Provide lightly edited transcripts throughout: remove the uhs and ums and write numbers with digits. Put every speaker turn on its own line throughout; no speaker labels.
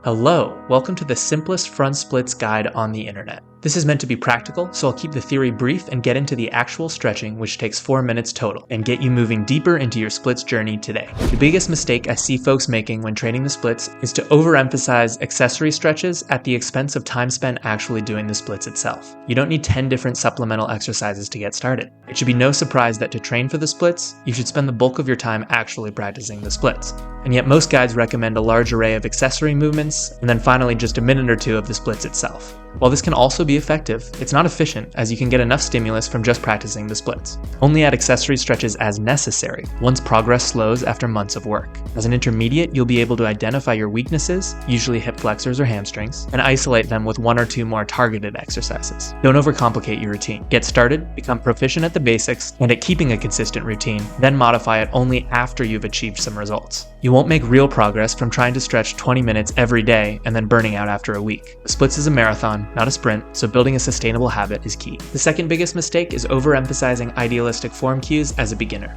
Hello, welcome to the simplest front splits guide on the internet. This is meant to be practical, so I'll keep the theory brief and get into the actual stretching, which takes 4 minutes total, and get you moving deeper into your splits journey today. The biggest mistake I see folks making when training the splits is to overemphasize accessory stretches at the expense of time spent actually doing the splits itself. You don't need 10 different supplemental exercises to get started. It should be no surprise that to train for the splits, you should spend the bulk of your time actually practicing the splits. And yet most guides recommend a large array of accessory movements, and then finally just a minute or two of the splits itself. While this can also be effective, it's not efficient as you can get enough stimulus from just practicing the splits. Only add accessory stretches as necessary once progress slows after months of work. As an intermediate, you'll be able to identify your weaknesses, usually hip flexors or hamstrings, and isolate them with 1 or 2 more targeted exercises. Don't overcomplicate your routine. Get started, become proficient at the basics, and at keeping a consistent routine, then modify it only after you've achieved some results. You won't make real progress from trying to stretch 20 minutes every day and then burning out after a week. The splits is a marathon, not a sprint, so building a sustainable habit is key. The second biggest mistake is overemphasizing idealistic form cues as a beginner.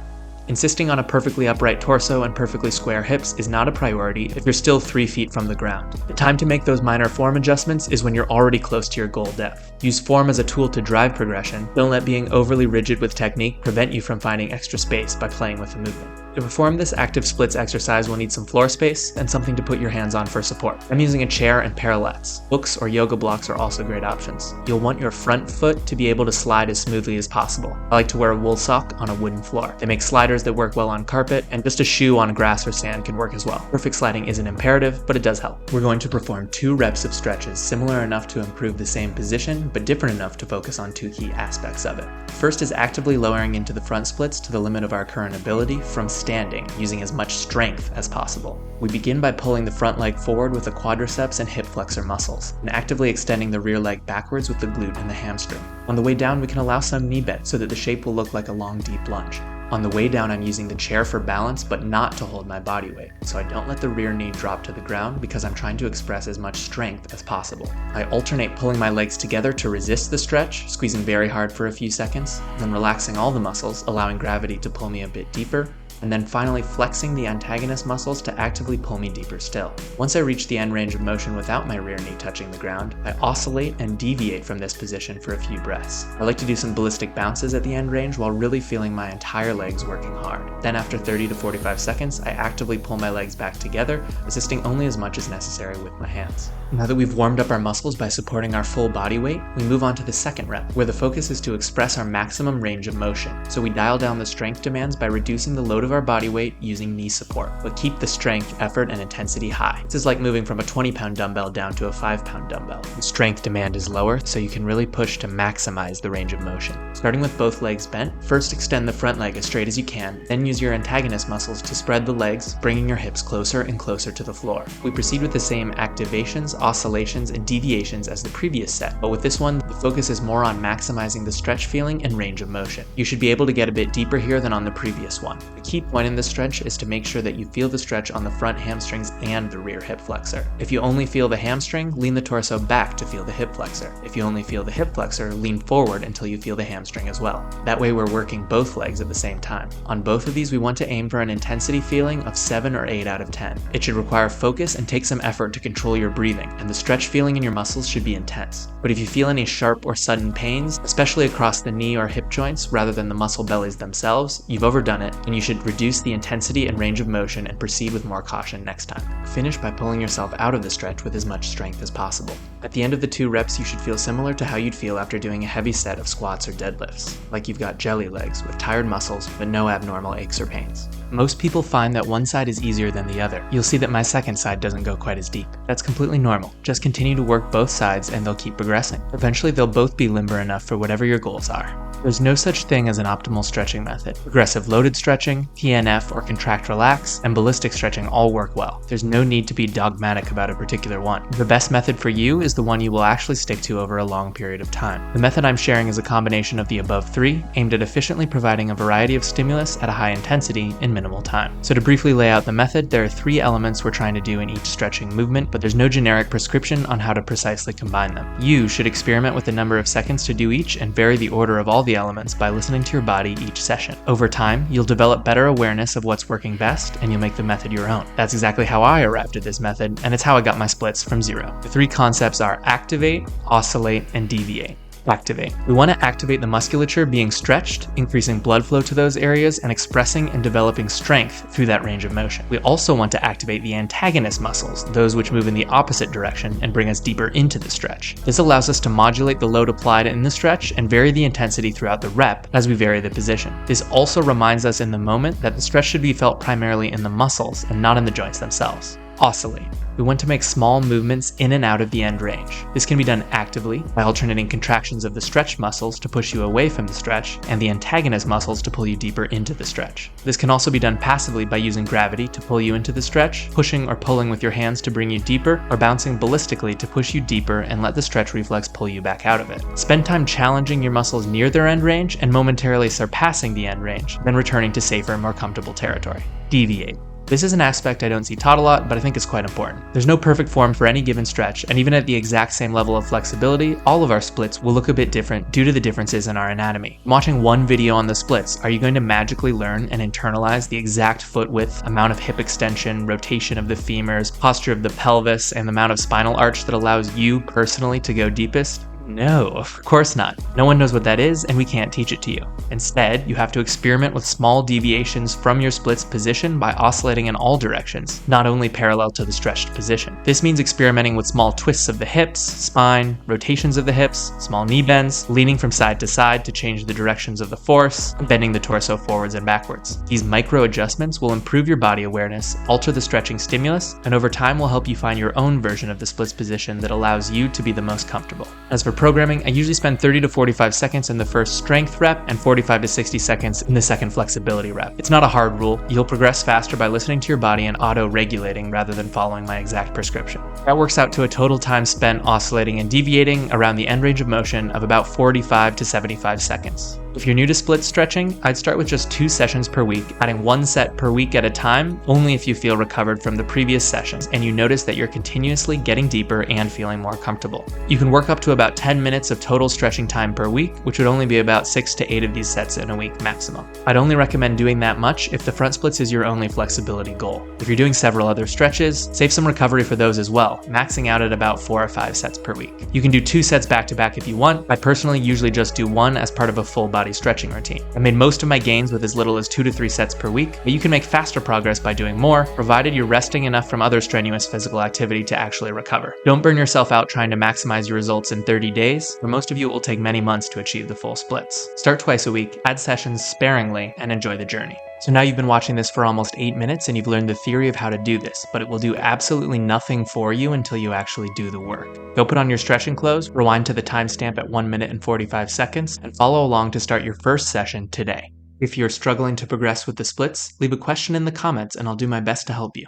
Insisting on a perfectly upright torso and perfectly square hips is not a priority if you're still 3 feet from the ground. The time to make those minor form adjustments is when you're already close to your goal depth. Use form as a tool to drive progression. Don't let being overly rigid with technique prevent you from finding extra space by playing with the movement. To perform this active splits exercise, we'll need some floor space and something to put your hands on for support. I'm using a chair and parallettes. Books or yoga blocks are also great options. You'll want your front foot to be able to slide as smoothly as possible. I like to wear a wool sock on a wooden floor. They make sliders that work well on carpet, and just a shoe on grass or sand can work as well. Perfect sliding isn't imperative, but it does help. We're going to perform 2 reps of stretches similar enough to improve the same position, but different enough to focus on 2 key aspects of it. First is actively lowering into the front splits to the limit of our current ability from standing, using as much strength as possible. We begin by pulling the front leg forward with the quadriceps and hip flexor muscles, and actively extending the rear leg backwards with the glute and the hamstring. On the way down, we can allow some knee bend so that the shape will look like a long, deep lunge. On the way down, I'm using the chair for balance, but not to hold my body weight, so I don't let the rear knee drop to the ground because I'm trying to express as much strength as possible. I alternate pulling my legs together to resist the stretch, squeezing very hard for a few seconds, then relaxing all the muscles, allowing gravity to pull me a bit deeper, and then finally flexing the antagonist muscles to actively pull me deeper still. Once I reach the end range of motion without my rear knee touching the ground, I oscillate and deviate from this position for a few breaths. I like to do some ballistic bounces at the end range while really feeling my entire legs working hard. Then after 30 to 45 seconds, I actively pull my legs back together, assisting only as much as necessary with my hands. Now that we've warmed up our muscles by supporting our full body weight, we move on to the second rep, where the focus is to express our maximum range of motion. So we dial down the strength demands by reducing the load of our body weight using knee support, but keep the strength, effort, and intensity high. This is like moving from a 20-pound dumbbell down to a 5-pound dumbbell. The strength demand is lower, so you can really push to maximize the range of motion. Starting with both legs bent, first extend the front leg as straight as you can, then use your antagonist muscles to spread the legs, bringing your hips closer and closer to the floor. We proceed with the same activations, oscillations, and deviations as the previous set, but with this one, the focus is more on maximizing the stretch feeling and range of motion. You should be able to get a bit deeper here than on the previous one. The key point in this stretch is to make sure that you feel the stretch on the front hamstrings and the rear hip flexor. If you only feel the hamstring, lean the torso back to feel the hip flexor. If you only feel the hip flexor, lean forward until you feel the hamstring as well. That way we're working both legs at the same time. On both of these, we want to aim for an intensity feeling of 7 or 8 out of 10. It should require focus and take some effort to control your breathing, and the stretch feeling in your muscles should be intense. But if you feel any sharp or sudden pains, especially across the knee or hip joints rather than the muscle bellies themselves, you've overdone it, and you should reduce the intensity and range of motion and proceed with more caution next time. Finish by pulling yourself out of the stretch with as much strength as possible. At the end of the 2 reps, you should feel similar to how you'd feel after doing a heavy set of squats or deadlifts, like you've got jelly legs with tired muscles but no abnormal aches or pains. Most people find that one side is easier than the other. You'll see that my second side doesn't go quite as deep. That's completely normal. Just continue to work both sides and they'll keep progressing. Eventually they'll both be limber enough for whatever your goals are. There's no such thing as an optimal stretching method. Progressive loaded stretching, TNF or contract relax, and ballistic stretching all work well. There's no need to be dogmatic about a particular one. The best method for you is the one you will actually stick to over a long period of time. The method I'm sharing is a combination of the above 3, aimed at efficiently providing a variety of stimulus at a high intensity in minimal time. So to briefly lay out the method, there are 3 elements we're trying to do in each stretching movement, but there's no generic prescription on how to precisely combine them. You should experiment with the number of seconds to do each and vary the order of all the elements by listening to your body each session. Over time, you'll develop better awareness of what's working best, and you'll make the method your own. That's exactly how I arrived at this method, and it's how I got my splits from 0. The 3 concepts are activate, oscillate, and deviate. Activate. We want to activate the musculature being stretched, increasing blood flow to those areas and expressing and developing strength through that range of motion. We also want to activate the antagonist muscles, those which move in the opposite direction and bring us deeper into the stretch. This allows us to modulate the load applied in the stretch and vary the intensity throughout the rep as we vary the position. This also reminds us in the moment that the stretch should be felt primarily in the muscles and not in the joints themselves. Oscillate. We want to make small movements in and out of the end range. This can be done actively by alternating contractions of the stretch muscles to push you away from the stretch and the antagonist muscles to pull you deeper into the stretch. This can also be done passively by using gravity to pull you into the stretch, pushing or pulling with your hands to bring you deeper, or bouncing ballistically to push you deeper and let the stretch reflex pull you back out of it. Spend time challenging your muscles near their end range and momentarily surpassing the end range, then returning to safer, more comfortable territory. Deviate. This is an aspect I don't see taught a lot, but I think it's quite important. There's no perfect form for any given stretch, and even at the exact same level of flexibility, all of our splits will look a bit different due to the differences in our anatomy. Watching one video on the splits, are you going to magically learn and internalize the exact foot width, amount of hip extension, rotation of the femurs, posture of the pelvis, and the amount of spinal arch that allows you personally to go deepest? No, of course not. No one knows what that is, and we can't teach it to you. Instead, you have to experiment with small deviations from your split's position by oscillating in all directions, not only parallel to the stretched position. This means experimenting with small twists of the hips, spine, rotations of the hips, small knee bends, leaning from side to side to change the directions of the force, bending the torso forwards and backwards. These micro adjustments will improve your body awareness, alter the stretching stimulus, and over time will help you find your own version of the splits position that allows you to be the most comfortable. As for programming, I usually spend 30 to 45 seconds in the first strength rep and 45 to 60 seconds in the second flexibility rep. It's not a hard rule. You'll progress faster by listening to your body and auto-regulating rather than following my exact prescription. That works out to a total time spent oscillating and deviating around the end range of motion of about 45 to 75 seconds. If you're new to split stretching, I'd start with just 2 sessions per week, adding 1 set per week at a time, only if you feel recovered from the previous sessions and you notice that you're continuously getting deeper and feeling more comfortable. You can work up to about 10 minutes of total stretching time per week, which would only be about 6 to 8 of these sets in a week maximum. I'd only recommend doing that much if the front splits is your only flexibility goal. If you're doing several other stretches, save some recovery for those as well, maxing out at about 4 or 5 sets per week. You can do 2 sets back to back if you want. I personally usually just do 1 as part of a full body stretching routine. I made most of my gains with as little as 2 to 3 sets per week, but you can make faster progress by doing more, provided you're resting enough from other strenuous physical activity to actually recover. Don't burn yourself out trying to maximize your results in 30 days. For most of you, it will take many months to achieve the full splits. Start twice a week, add sessions sparingly, and enjoy the journey. So now you've been watching this for almost 8 minutes and you've learned the theory of how to do this, but it will do absolutely nothing for you until you actually do the work. Go put on your stretching clothes, rewind to the timestamp at 1 minute and 45 seconds, and follow along to start your first session today. If you're struggling to progress with the splits, leave a question in the comments and I'll do my best to help you.